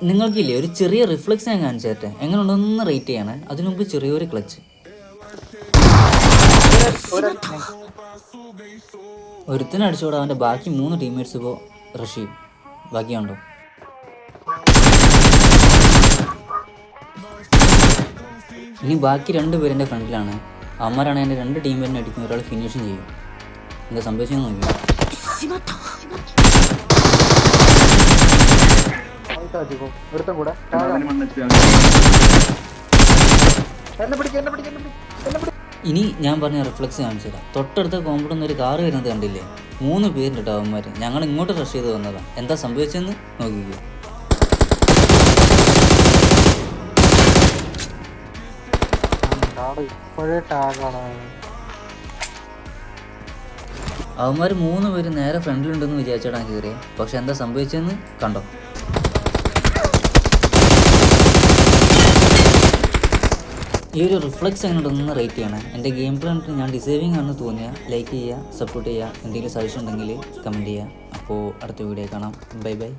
നിങ്ങൾക്കില്ലേ ഒരു ചെറിയ റിഫ്ലക്സ് ഞാൻ കാണിച്ചു തരട്ടെ, എങ്ങനെ ഉണ്ടെന്ന് റേറ്റ് ചെയ്യണേ. അതിനു മുമ്പ് ചെറിയൊരു ക്ലച്ച്. ഒരുത്തിന് അടിച്ചോടെ അവൻ്റെ ബാക്കി 3 ടീംമേറ്റ്സ് ഇപ്പോൾ റഷ് ചെയ്യും. ബാക്കിയുണ്ടോ? ഇനി ബാക്കി 2 പേര് എൻ്റെ ഫ്രണ്ടിലാണ്. അവന്മാരാണ് എൻ്റെ 2 ടീംമേറ്റിനെ അടിക്കുന്ന ഒരാൾ ഫിനിഷും ചെയ്യും. എന്താ സംഭവിച്ചെന്ന് നോക്കി. ഇനി ഞാൻ പറഞ്ഞ റിഫ്ലക്സ് കാണിച്ചു തരാം. തൊട്ടടുത്ത കോമ്പൗണ്ടിൽ ഒരു കാറ് വരുന്നത് കണ്ടില്ലേ? 3 പേരുണ്ട് കേട്ടോ അവന്മാർ. ഞങ്ങൾ ഇങ്ങോട്ട് റഷ് ചെയ്ത് വന്നതാണ്. എന്താ സംഭവിച്ചതെന്ന് നോക്കിക്കോ. അവന്മാർ 3 പേര് നേരെ ഫ്രണ്ടിലുണ്ടെന്ന് വിചാരിച്ചിടാൻ കയറിയേ. പക്ഷെ എന്താ സംഭവിച്ചതെന്ന് കണ്ടോ. ഈ ഒരു റിഫ്ലക്സ് എങ്ങനെയുണ്ടെന്ന് റേറ്റ് ചെയ്യണം. എൻ്റെ ഗെയിം പ്ലേ കണ്ടിട്ട് ഞാൻ ഡിസേർവിംഗ് ആണെന്ന് തോന്നിയാൽ ലൈക്ക് ചെയ്യുക, സപ്പോർട്ട് ചെയ്യുക. എന്തെങ്കിലും സജഷൻ ഉണ്ടെങ്കിൽ കമൻറ്റ് ചെയ്യുക. അപ്പോൾ അടുത്ത വീഡിയോ കാണാം. Bye bye.